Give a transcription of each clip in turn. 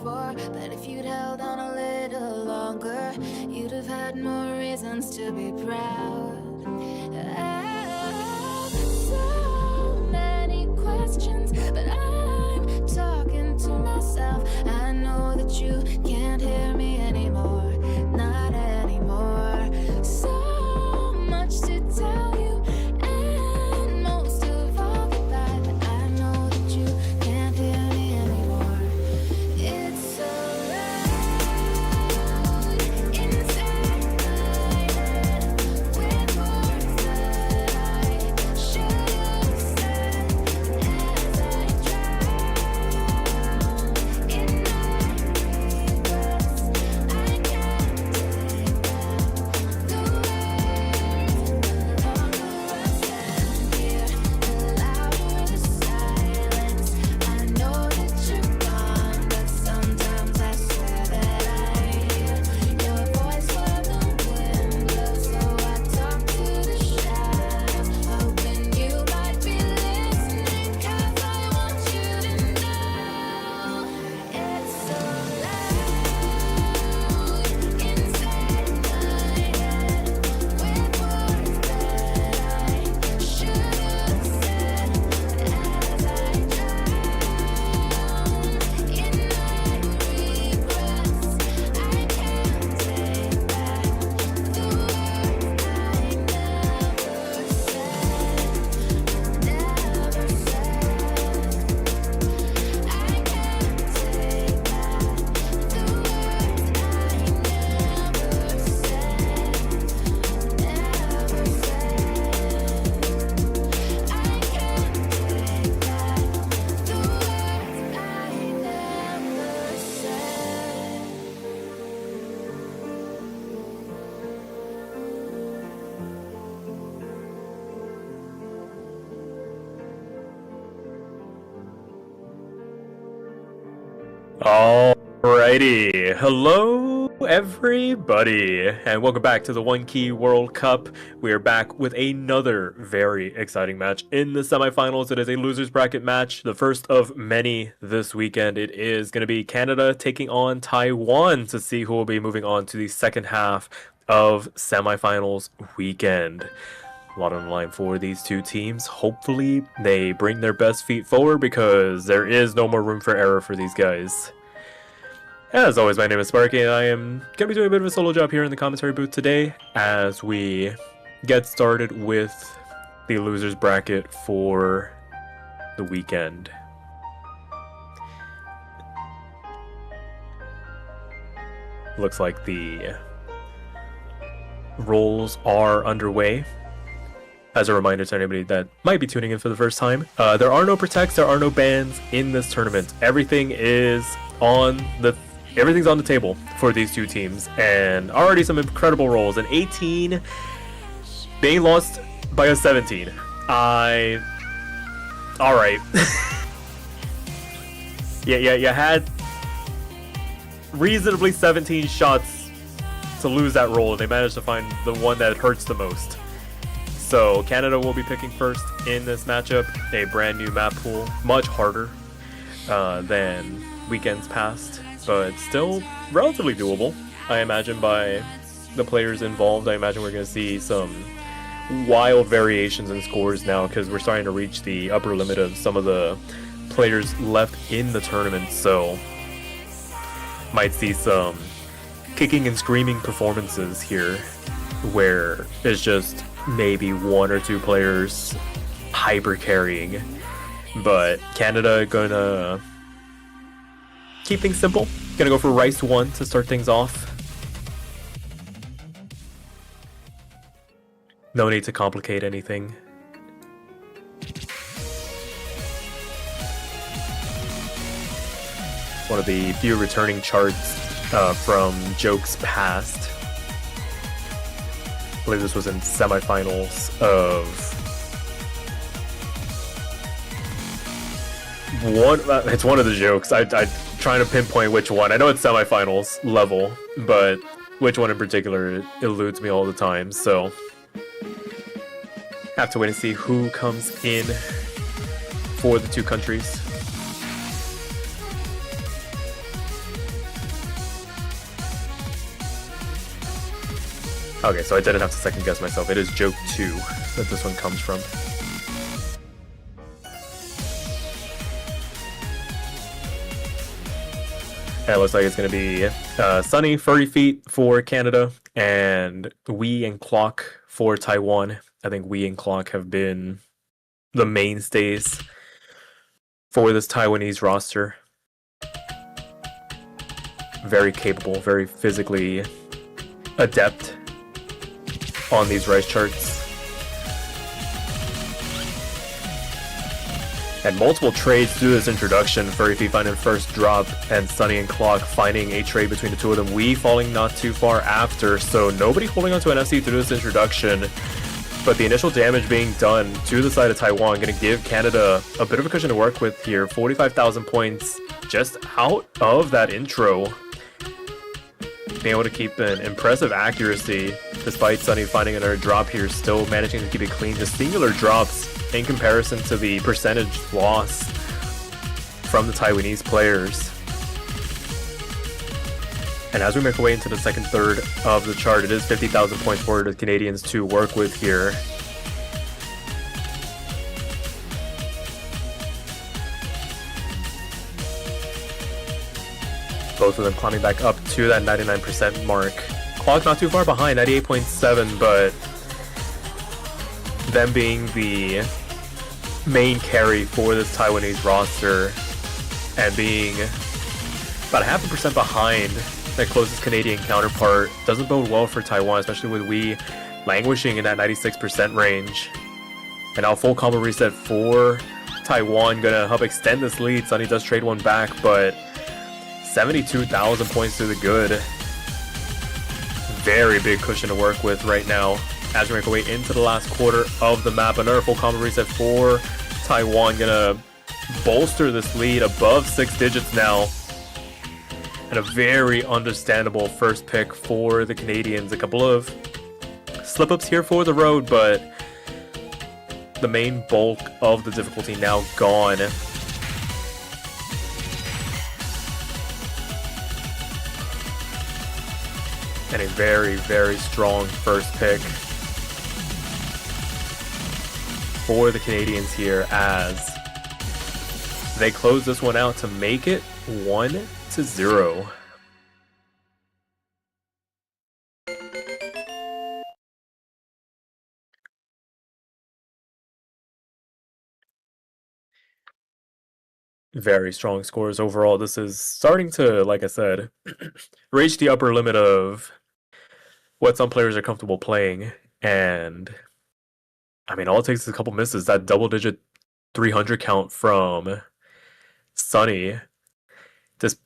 before, but if you'd held on a little longer, you'd have had more reasons to be proud. So many questions, but I'm talking to myself. I know that you can't hear me anymore, not anymore. So much to tell you, and most of all goodbye, but I know that you can't hear me anymore. It's so loud inside my head, with words that I should have said as I drown in my regrets. I can't take back the words no longer I stand here. The louder the silence, I know that you're gone, but sometimes I swear that I hear your voice where the wind blows. So I talk to the shadows, hoping you might be listening, 'cause I want you to know it's so loud inside my head, with words that I should have said as I drown in my regrets. I can't take back the words I never said, never said. I can't take back the words I never said, never said. I can't take back the words I never said. Alrighty, hello everybody, and welcome back to the 1K World Cup. We are back with another very exciting match in the semifinals. It is a losers bracket match, the first of many this weekend. It is going to be Canada taking on Taiwan to see who will be moving on to the second half of semifinals weekend. A lot on the line for these two teams. Hopefully they bring their best feet forward, because there is no more room for error for these guys. As always, my name is Sparky, and I am going to be doing a bit of a solo job here in the commentary booth today as we get started with the losers bracket for the weekend. Looks like the rolls are underway. As a reminder to anybody that might be tuning in for the first time, there are no protects, there are no bans in this tournament. Everything's on the table for these two teams, and already some incredible rolls. An 18 being lost by a 17. Alright. Yeah, you had reasonably 17 shots to lose that roll, and they managed to find the one that hurts the most. So Canada will be picking first in this matchup. A brand new map pool, much harder than weekends past, but still relatively doable, I imagine, by the players involved. I imagine we're going to see some wild variations in scores now, because we're starting to reach the upper limit of some of the players left in the tournament, so might see some kicking and screaming performances here, where it's just maybe one or two players hyper carrying. But Canada gonna keep things simple, gonna go for Rice 1 to start things off. No need to complicate anything. One of the few returning charts from jokes past. I believe this was in semifinals of one. It's one of the jokes. I'm trying to pinpoint which one. I know it's semifinals level, but which one in particular eludes me all the time. So have to wait and see who comes in for the two countries. Okay, so I didn't have to second guess myself. It is joke 2 that this one comes from. And it looks like it's going to be Sunny, Furry Feet for Canada, and Wii and Clock for Taiwan. I think Wii and Clock have been the mainstays for this Taiwanese roster. Very capable, very physically adept on these rice charts. And multiple trades through this introduction. Furry Feet finding first drop, and Sunny and Clock finding a trade between the two of them. Wii falling not too far after, so nobody holding onto an FC through this introduction. But the initial damage being done to the side of Taiwan, going to give Canada a bit of a cushion to work with here. 45,000 points just out of that intro. Being able to keep an impressive accuracy, despite Sunny finding another drop here, still managing to keep it clean. Just singular drops in comparison to the percentage loss from the Taiwanese players. And as we make our way into the second third of the chart, it is 50,000 points for the Canadians to work with here. Both of them climbing back up to that 99% mark. Clock not too far behind, 98.7, but them being the main carry for this Taiwanese roster and being about 0.5% behind their closest Canadian counterpart doesn't bode well for Taiwan, especially with Wii languishing in that 96% range. And now full combo reset for Taiwan, gonna help extend this lead. Sunny does trade one back, but 72,000 points to the good. Very big cushion to work with right now as we make our way into the last quarter of the map. Another full combo reset for Taiwan, gonna bolster this lead above 6 digits now. And a very understandable first pick for the Canadians. A couple of slip-ups here for the road, but the main bulk of the difficulty now gone. And a very, very strong first pick for the Canadians here as they close this one out to make it 1-0. Very strong scores overall. This is starting to, like I said, reach the upper limit of what some players are comfortable playing. And I mean, all it takes is a couple misses. That double-digit 300 count from Sunny. This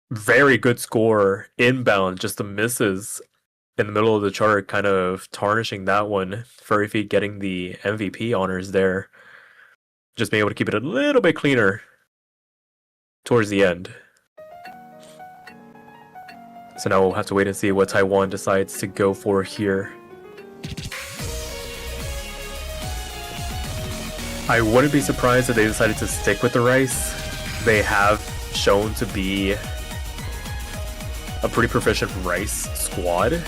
very good score inbound, just the misses in the middle of the chart kind of tarnishing that one. Furry Feet getting the MVP honors there. Just being able to keep it a little bit cleaner towards the end. So now we'll have to wait and see what Taiwan decides to go for here. I wouldn't be surprised if they decided to stick with the rice. They have shown to be a pretty proficient rice squad.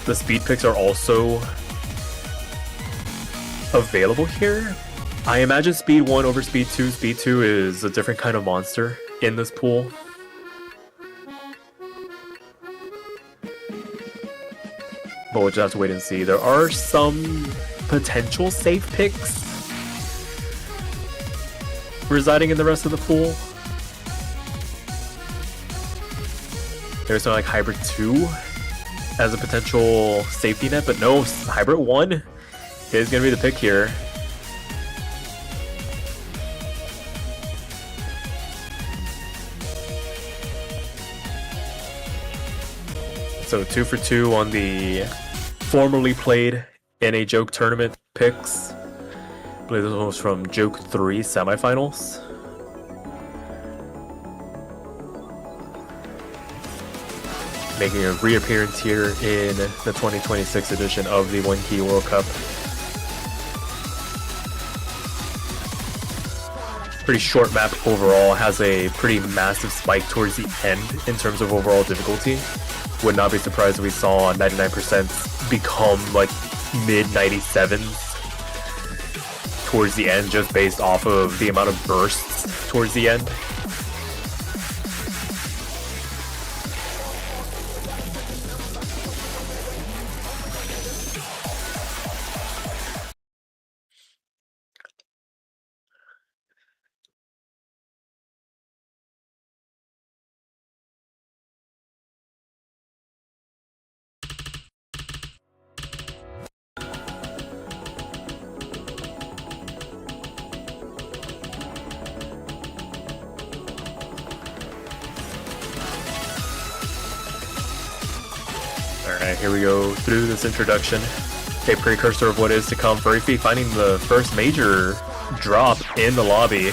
The speed picks are also available here. I imagine speed 1 over speed 2. Speed 2 is a different kind of monster in this pool. But we'll just have to wait and see. There are some potential safe picks residing in the rest of the pool. There's something like Hybrid 2 as a potential safety net, but no, Hybrid 1 is going to be the pick here. So 2 for 2 on the formerly played in a Joke tournament picks. I believe this one was from Joke 3 Semifinals. Making a reappearance here in the 2026 edition of the 1K World Cup. Pretty short map overall, has a pretty massive spike towards the end in terms of overall difficulty. Would not be surprised if we saw 99% become like mid 97s towards the end, just based off of the amount of bursts towards the end. Alright, here we go through this introduction. A precursor of what is to come. Furry Feet finding the first major drop in the lobby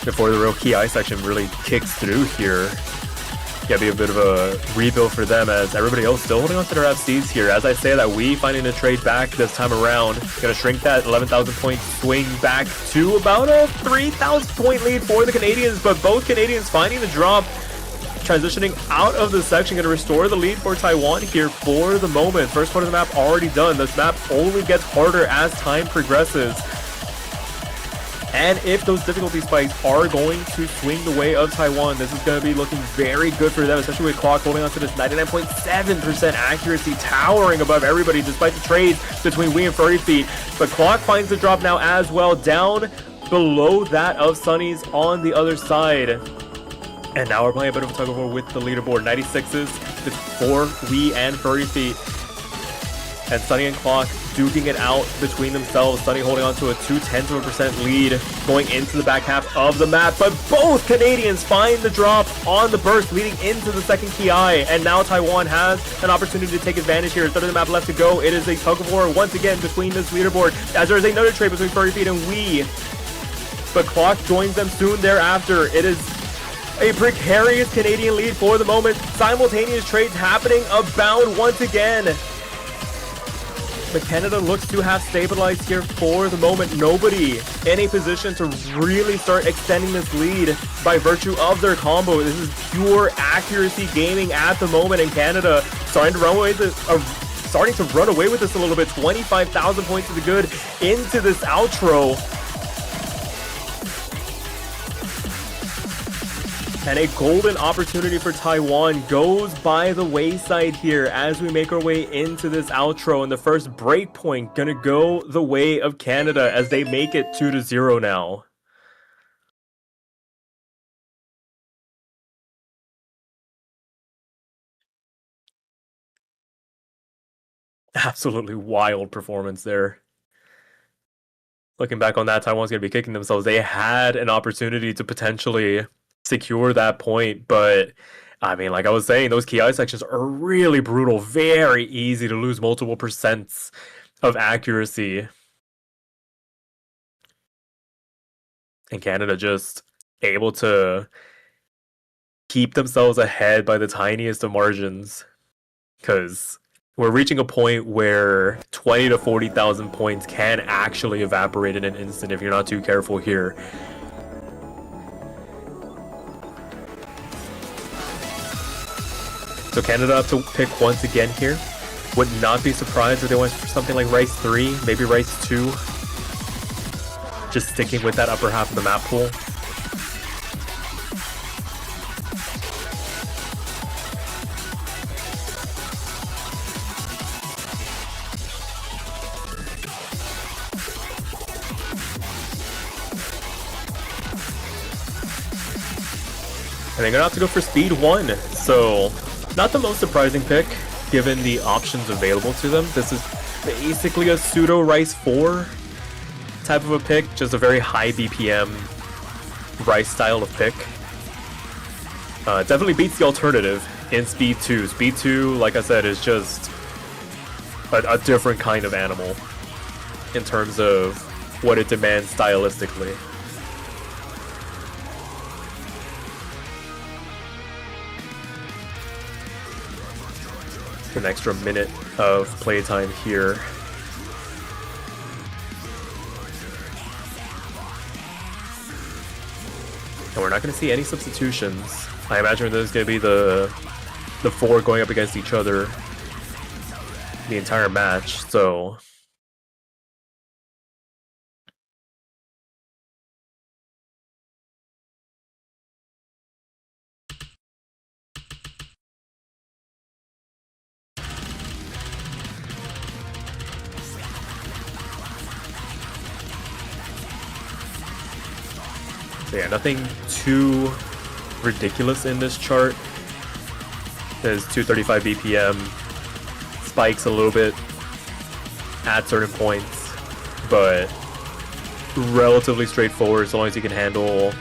before the real Ki section really kicks through here. Gotta be a bit of a rebuild for them, as everybody else still holding on to their FCs here. As I say that, we finding a trade back this time around. Gonna shrink that 11,000 point swing back to about a 3,000 point lead for the Canadians, but both Canadians finding the drop. Transitioning out of the section, going to restore the lead for Taiwan here for the moment. First part of the map already done. This map only gets harder as time progresses. And if those difficulty spikes are going to swing the way of Taiwan, this is going to be looking very good for them, especially with Clock holding on to this 99.7% accuracy, towering above everybody despite the trades between Wee and Furry Feet. But Clock finds the drop now as well, down below that of Sunny's on the other side. And now we're playing a bit of a tug-of-war with the leaderboard. 96s for Wee and Furry Feet. And Sunny and Clock duking it out between themselves. Sunny holding on to a 0.2% lead going into the back half of the map. But both Canadians find the drop on the burst leading into the second Ki. And now Taiwan has an opportunity to take advantage here. Third of the map left to go. It is a tug-of-war once again between this leaderboard, as there is another trade between Furry Feet and Wee. But Clock joins them soon thereafter. It is a precarious Canadian lead for the moment. Simultaneous trades happening abound once again. But Canada looks to have stabilized here for the moment. Nobody in a position to really start extending this lead by virtue of their combo. This is pure accuracy gaming at the moment, in Canada starting to run away with this a little bit. 25,000 points to the good into this outro. And a golden opportunity for Taiwan goes by the wayside here as we make our way into this outro. And the first break point gonna go the way of Canada as they make it 2-0 now. Absolutely wild performance there. Looking back on that, Taiwan's gonna be kicking themselves. They had an opportunity to potentially secure that point, but I mean, like I was saying, those Ki sections are really brutal, very easy to lose multiple percents of accuracy. And Canada just able to keep themselves ahead by the tiniest of margins, because we're reaching a point where 20 to 40,000 points can actually evaporate in an instant if you're not too careful here. So Canada up to pick once again here. Would not be surprised if they went for something like Rice 3, maybe Rice 2. Just sticking with that upper half of the map pool. And they're gonna have to go for speed 1, so not the most surprising pick, given the options available to them. This is basically a pseudo Rice 4 type of a pick, just a very high BPM Rice style of pick. Definitely beats the alternative in Speed 2. Speed 2, like I said, is just a different kind of animal in terms of what it demands stylistically. An extra minute of playtime here. And we're not going to see any substitutions. I imagine there's going to be the four going up against each other the entire match, so yeah, nothing too ridiculous in this chart. There's 235 BPM, spikes a little bit at certain points, but relatively straightforward as long as you can handle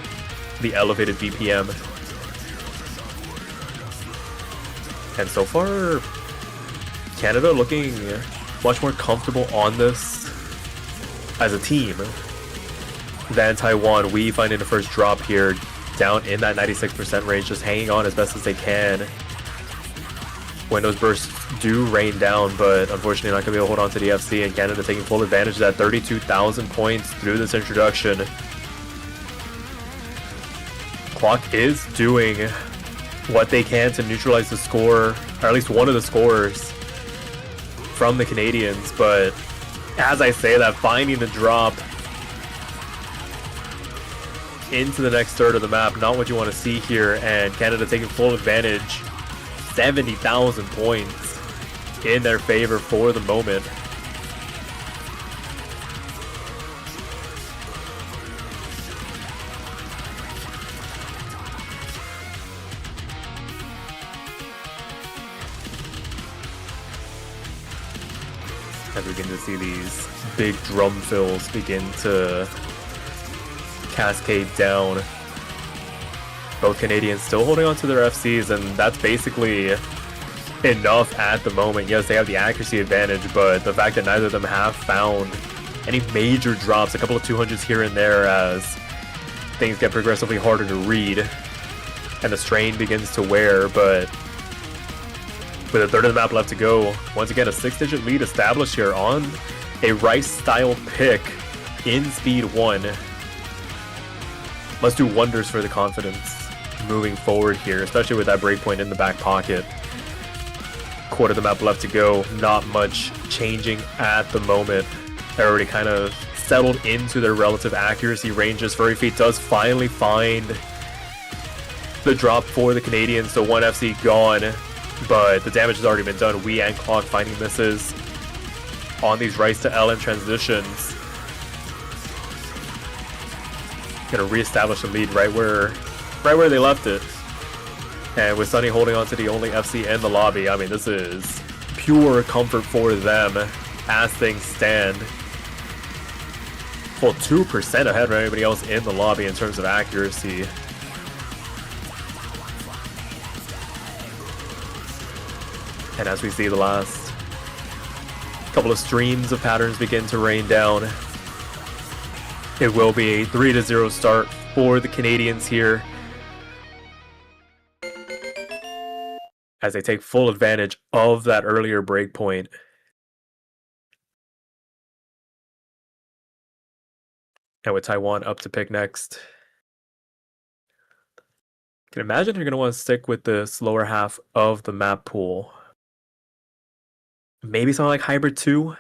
the elevated BPM. And so far, Canada looking much more comfortable on this as a team than Taiwan. We finding the first drop here down in that 96% range, just hanging on as best as they can when those bursts do rain down, but unfortunately not going to be able to hold on to the FC, and Canada taking full advantage of that. 32,000 points through this introduction. Clock is doing what they can to neutralize the score, or at least one of the scores from the Canadians, but as I say that, finding the drop into the next third of the map, not what you want to see here, and Canada taking full advantage. 70,000 points in their favor for the moment. As we begin to see these big drum fills begin to cascade down. Both Canadians still holding on to their FCs, and that's basically enough at the moment. Yes, they have the accuracy advantage, but the fact that neither of them have found any major drops, a couple of 200s here and there as things get progressively harder to read and the strain begins to wear, but with a third of the map left to go, once again a 6-digit lead established here on a Rice-style pick in Speed 1. Must do wonders for the confidence moving forward here, especially with that breakpoint in the back pocket. Quarter of the map left to go, not much changing at the moment. They're already kind of settled into their relative accuracy ranges. Furry Feet does finally find the drop for the Canadians, so one FC gone, but the damage has already been done. We and Clock finding misses on these Rice to LN transitions. Gonna reestablish the lead right where they left it. And with Sunny holding on to the only FC in the lobby, I mean, this is pure comfort for them as things stand. Full 2% ahead of everybody else in the lobby in terms of accuracy. And as we see the last couple of streams of patterns begin to rain down, it will be a 3-0 start for the Canadians here, as they take full advantage of that earlier breakpoint. And with Taiwan up to pick next, I can imagine you're going to want to stick with the slower half of the map pool. Maybe something like Hybrid 2.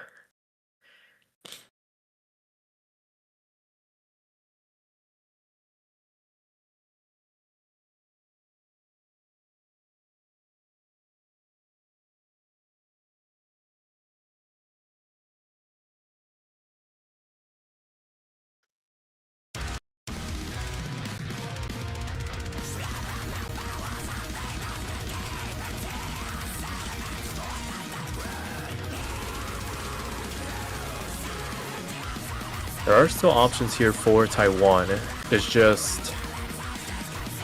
There are still options here for Taiwan. It's just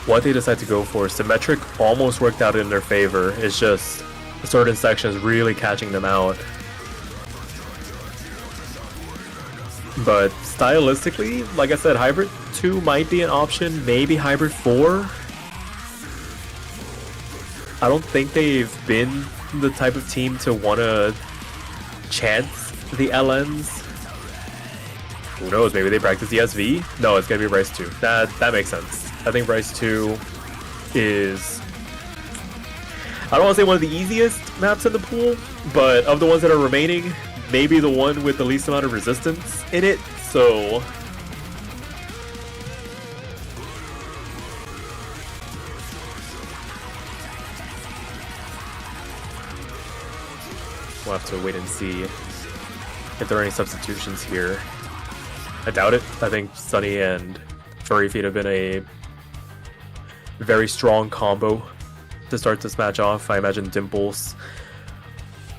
what they decide to go for. Symmetric almost worked out in their favor. It's just certain sections really catching them out. But stylistically, like I said, Hybrid 2 might be an option. Maybe Hybrid 4. I don't think they've been the type of team to want to chance the LNs. Who knows, maybe they practice the SV? No, it's going to be Rice 2. That makes sense. I think Rice 2 is... I don't want to say one of the easiest maps in the pool, but of the ones that are remaining, maybe the one with the least amount of resistance in it, so... we'll have to wait and see if there are any substitutions here. I doubt it. I think Sunny and Furry Feet have been a very strong combo to start this match off. I imagine Dimples,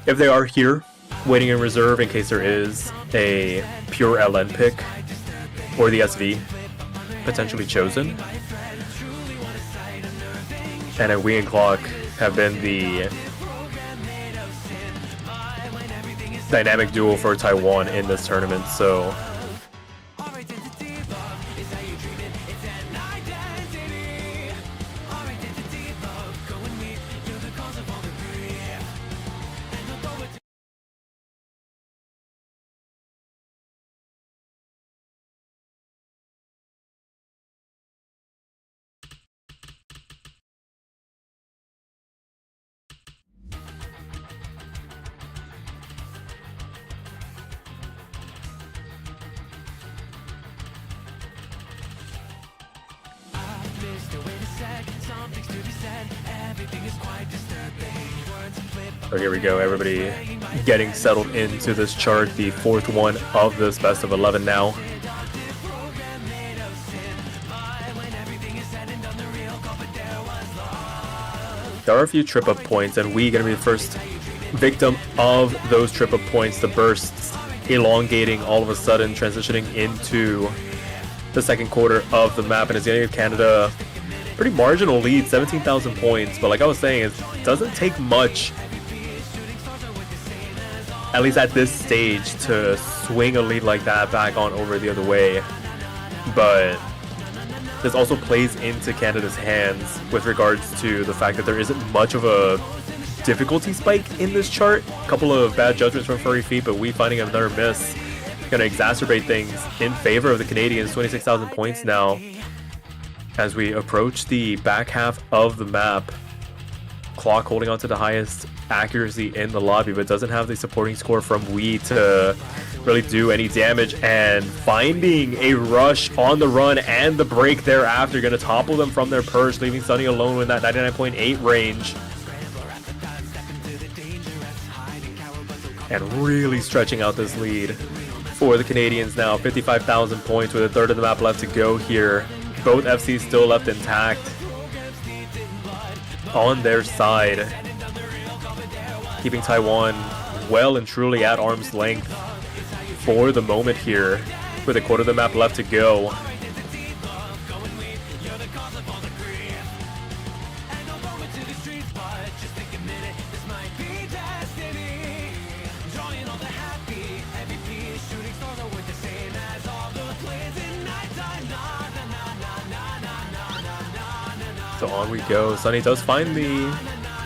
if they are here, waiting in reserve in case there is a pure LN pick or the SV potentially chosen. And a Wee and Clock have been the dynamic duo for Taiwan in this tournament, so here we go, everybody getting settled into this chart, the fourth one of this best of 11 now. There are a few trip-up points, and we gonna be the first victim of those trip-up points, the bursts elongating all of a sudden, transitioning into the second quarter of the map, and it's gonna give Canada pretty marginal lead, 17,000 points, but like I was saying, it doesn't take much, at least at this stage, to swing a lead like that back on over the other way. But this also plays into Canada's hands with regards to the fact that there isn't much of a difficulty spike in this chart. A couple of bad judgments from Furry Feet, but we finding another miss going to exacerbate things in favor of the Canadians. 26,000 points now as we approach the back half of the map. Clock holding on to the highest accuracy in the lobby, but doesn't have the supporting score from Wee to really do any damage, and finding a rush on the run and the break thereafter, going to topple them from their perch, leaving Sunny alone in that 99.8 range. And really stretching out this lead for the Canadians now. 55,000 points with a third of the map left to go here. Both FCs still left intact on their side, keeping Taiwan well and truly at arm's length for the moment here, with a quarter of the map left to go. So on we go. Sunny does find the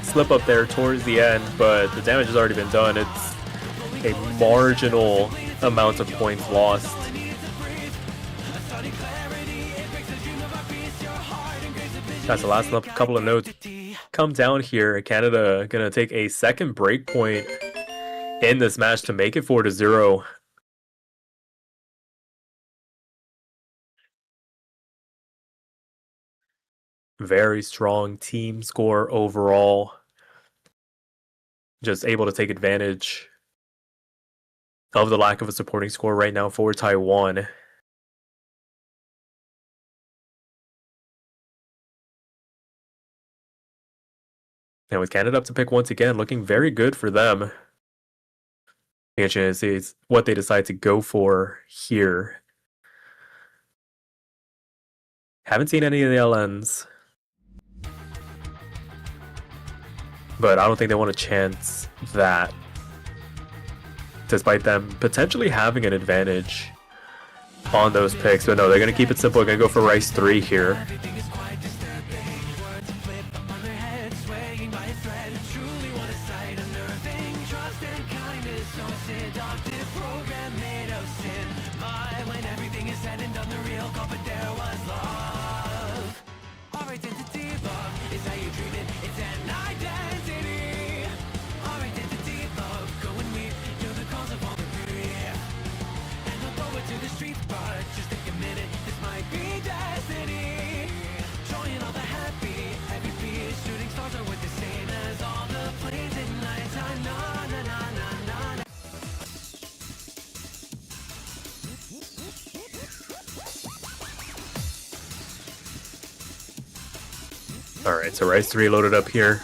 slip up there towards the end, but the damage has already been done. It's a marginal amount of points lost. That's the last couple of notes come down here. Canada gonna take a second break point in this match to make it 4-0. Very strong team score overall. Just able to take advantage of the lack of a supporting score right now for Taiwan. And with Canada up to pick once again, looking very good for them. I get to see what they decide to go for here. Haven't seen any of the LNs, but I don't think they want to chance that, despite them potentially having an advantage on those picks. But no, they're going to keep it simple. They're going to go for Rice 3 here. Alright, so Rice 3 loaded up here.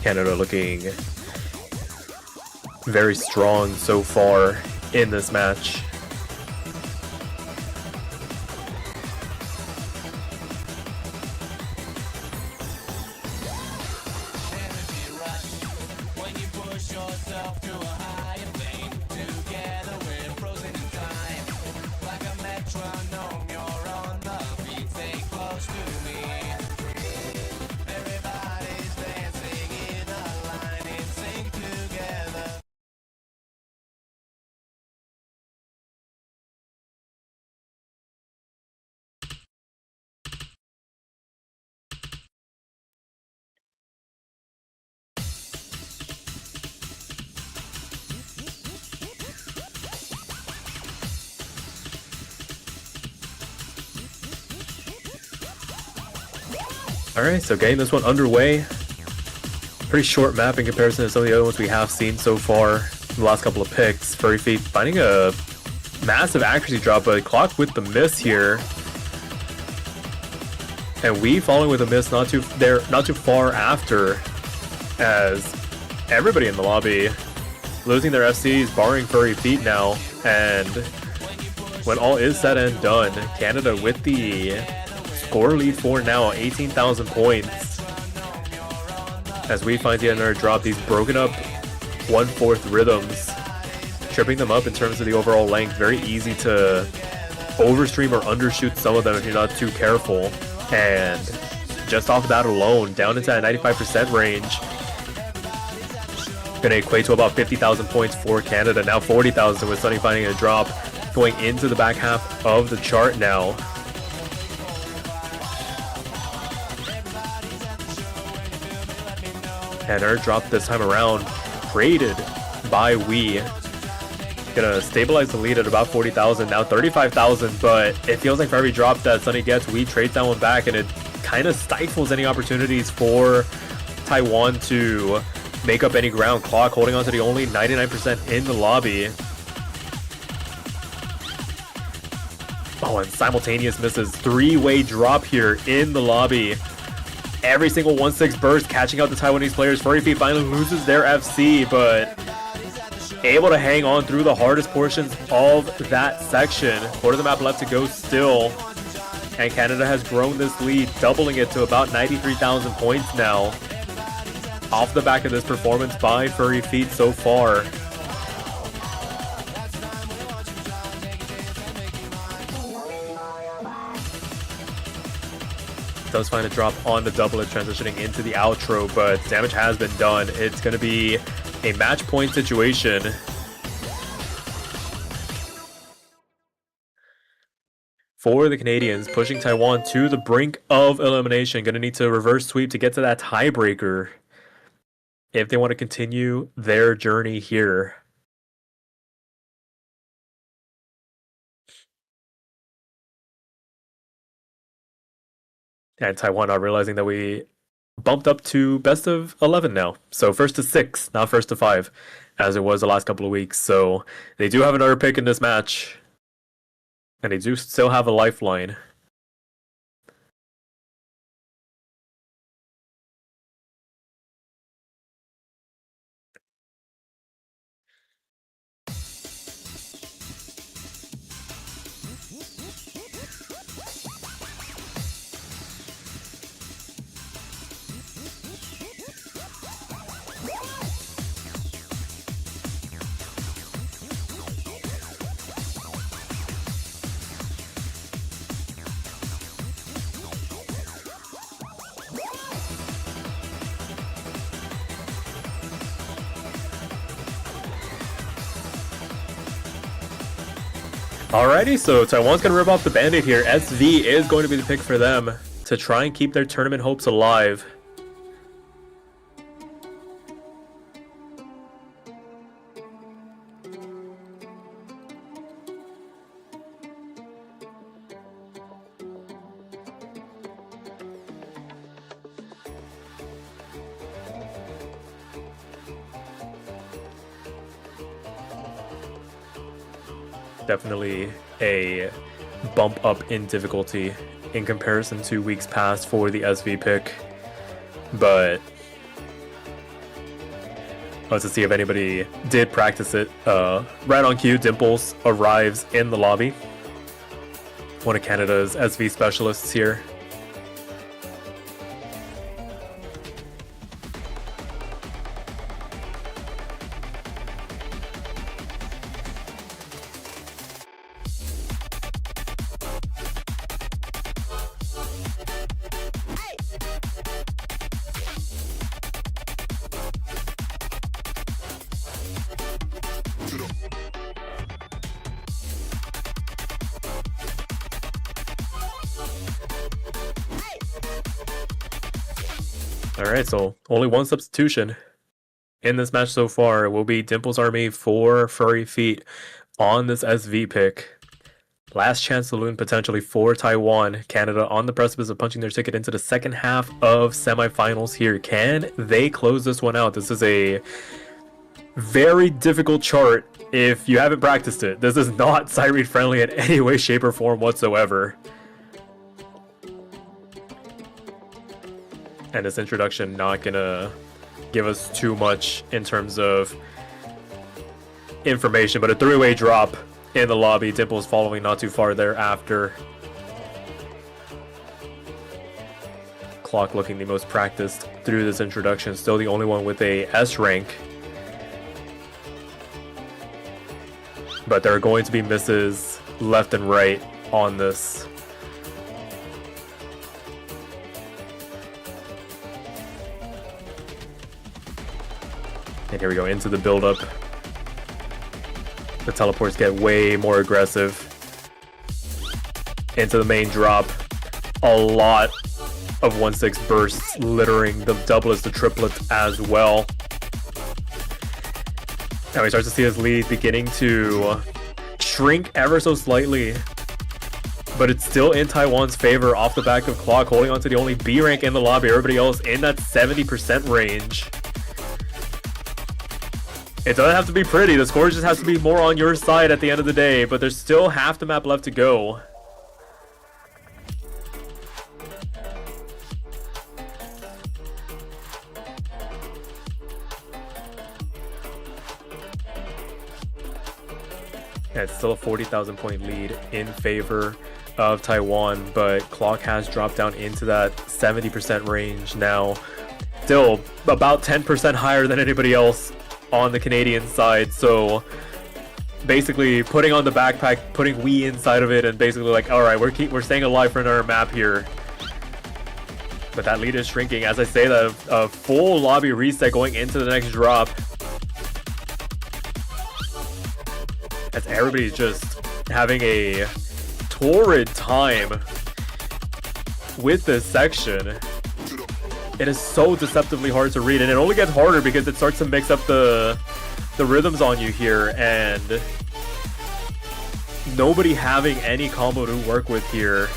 Canada looking very strong so far in this match. Alright, so getting this one underway. Pretty short map in comparison to some of the other ones we have seen so far in the last couple of picks. Furry Feet finding a massive accuracy drop, but clocked with the miss here. And we following with a miss not too far after, as everybody in the lobby losing their FCs, barring Furry Feet now. And when all is said and done, Canada with the score lead for now, 18,000 points. As we find yet another drop, these broken up 1/4 rhythms, tripping them up in terms of the overall length. Very easy to overstream or undershoot some of them if you're not too careful. And just off of that alone, down into that 95% range, gonna equate to about 50,000 points for Canada. Now 40,000 with Sunny finding a drop, going into the back half of the chart now. And our drop this time around, created by We. Gonna stabilize the lead at about 40,000, now 35,000, but it feels like for every drop that Sunny gets, We trades that one back, and it kind of stifles any opportunities for Taiwan to make up any ground. Clock holding on to the only 99% in the lobby. Oh, and simultaneous misses. Three-way drop here in the lobby. Every single 1/6 burst catching out the Taiwanese players. Furry Feet finally loses their FC, but able to hang on through the hardest portions of that section. Quarter of the map left to go still. And Canada has grown this lead, doubling it to about 93,000 points now. Off the back of this performance by Furry Feet so far. Does find a drop on the doublet, transitioning into the outro, but damage has been done. It's going to be a match point situation. For the Canadians, pushing Taiwan to the brink of elimination. Going to need to reverse sweep to get to that tiebreaker if they want to continue their journey here. And Taiwan not realizing that we bumped up to best of 11 now. So first to 6, not first to 5, as it was the last couple of weeks. So they do have another pick in this match. And they do still have a lifeline. Alrighty, so Taiwan's going to rip off the Band-Aid here. SV is going to be the pick for them to try and keep their tournament hopes alive. Definitely a bump up in difficulty in comparison to weeks past for the SV pick. But let's see if anybody did practice it. Right on cue, Dimples arrives in the lobby. One of Canada's SV specialists here. Alright, so only one substitution in this match so far. It will be Dimples Army for Furry Feet on this SV pick. Last chance saloon potentially for Taiwan. Canada on the precipice of punching their ticket into the second half of semifinals here. Can they close this one out? This is a very difficult chart if you haven't practiced it. This is not sight read friendly in any way, shape, or form whatsoever. And this introduction not gonna give us too much in terms of information, but a three-way drop in the lobby. Dimples following not too far thereafter. Clock looking the most practiced through this introduction. Still the only one with a S rank. But there are going to be misses left and right on this. And here we go into the build-up. The teleports get way more aggressive. Into the main drop. A lot of 1-6 bursts littering the doublets, the triplets as well. Now we start to see his lead beginning to shrink ever so slightly. But it's still in Taiwan's favor off the back of Clock, holding on to the only B rank in the lobby. Everybody else in that 70% range. It doesn't have to be pretty. The score just has to be more on your side at the end of the day, but there's still half the map left to go. Yeah, it's still a 40,000 point lead in favor of Taiwan, but Clock has dropped down into that 70% range now. Still about 10% higher than anybody else on the Canadian side, so basically putting on the backpack, putting we inside of it, and basically like, all right, we're staying alive for another map here. But that lead is shrinking. As I say, that a full lobby reset going into the next drop. As everybody's just having a torrid time with this section. It is so deceptively hard to read, and it only gets harder because it starts to mix up the rhythms on you here, and nobody having any combo to work with here.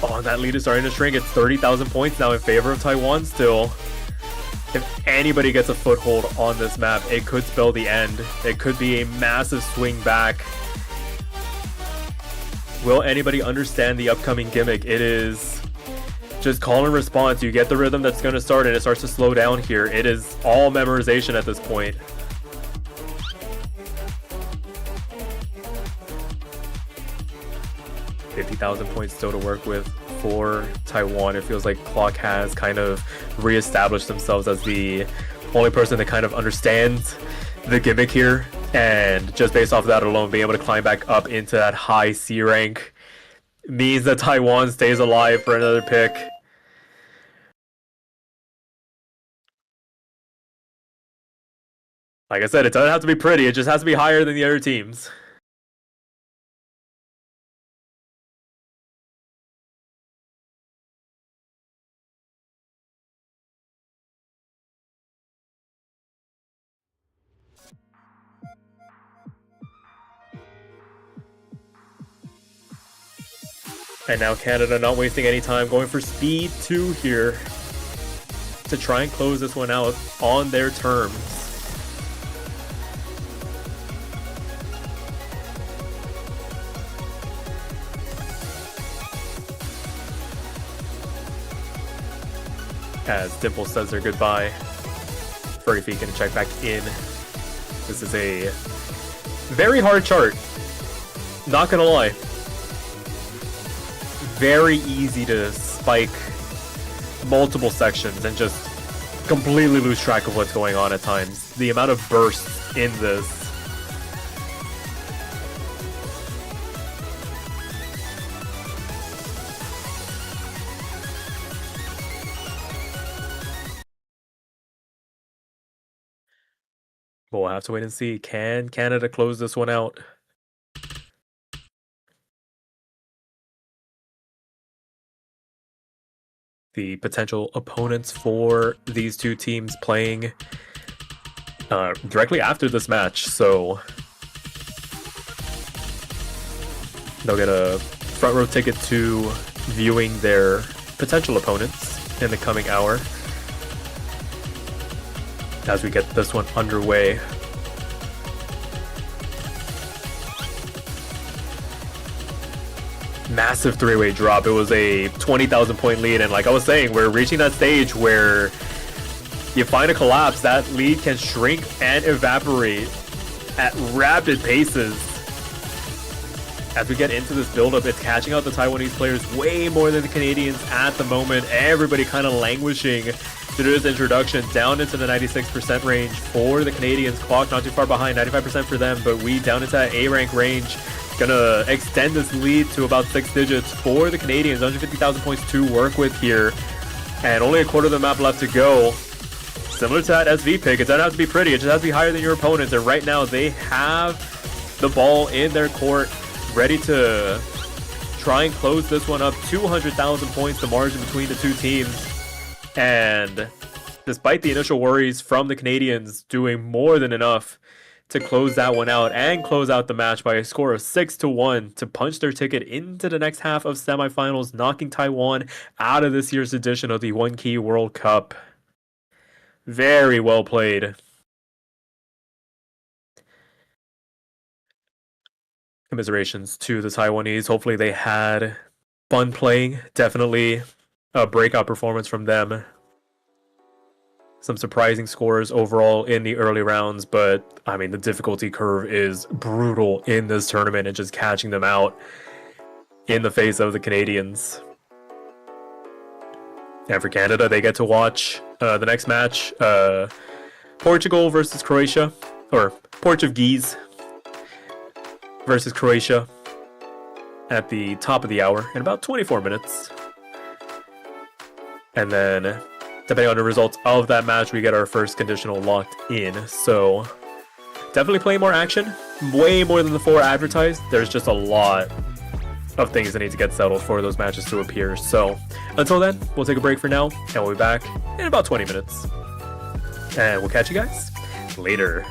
Oh, and that lead is starting to shrink. It's 30,000 points now in favor of Taiwan still. If anybody gets a foothold on this map, it could spell the end. It could be a massive swing back. Will anybody understand the upcoming gimmick? It is just call and response. You get the rhythm that's going to start and it starts to slow down here. It is all memorization at this point. $50,000 points still to work with for Taiwan. It feels like Clock has kind of reestablished themselves as the only person that kind of understands the gimmick here. And just based off of that alone, being able to climb back up into that high C rank means that Taiwan stays alive for another pick. Like I said, it doesn't have to be pretty, it just has to be higher than the other teams. And now Canada not wasting any time, going for speed 2 here. to try and close this one out on their terms. As Dimple says their goodbye, Furry Feet gonna check back in. This is a very hard chart, not gonna lie. Very easy to spike multiple sections and just completely lose track of what's going on at times. The amount of bursts in this. We'll have to wait and see. Can Canada close this one out? The potential opponents for these two teams playing directly after this match, so they'll get a front row ticket to viewing their potential opponents in the coming hour as we get this one underway. Massive three-way drop. It was a 20,000 point lead, and like I was saying, we're reaching that stage where you find a collapse, that lead can shrink and evaporate at rapid paces. As we get into this build-up, it's catching out the Taiwanese players way more than the Canadians at the moment. Everybody kind of languishing through this introduction, down into the 96% range for the Canadians. Clock not too far behind, 95% for them, but we down into that A-rank range. Gonna extend this lead to about 6 digits for the Canadians. 150,000 points to work with here, and only a quarter of the map left to go. Similar to that SV pick, it doesn't have to be pretty, it just has to be higher than your opponents, and right now they have the ball in their court, ready to try and close this one up. 200,000 points, the margin between the two teams. And despite the initial worries from the Canadians, doing more than enough to close that one out and close out the match by a score of 6-1 to punch their ticket into the next half of semifinals, knocking Taiwan out of this year's edition of the 1K World Cup. Very well played. Commiserations to the Taiwanese. Hopefully they had fun playing. Definitely a breakout performance from them. Some surprising scores overall in the early rounds, but I mean, the difficulty curve is brutal in this tournament and just catching them out in the face of the Canadians. And for Canada, they get to watch the next match, Portugal versus Croatia, or Portuguese versus Croatia at the top of the hour in about 24 minutes. And then, depending on the results of that match, we get our first conditional locked in. So, definitely playing more action. Way more than the 4 advertised. There's just a lot of things that need to get settled for those matches to appear. So, until then, we'll take a break for now, and we'll be back in about 20 minutes. And we'll catch you guys later.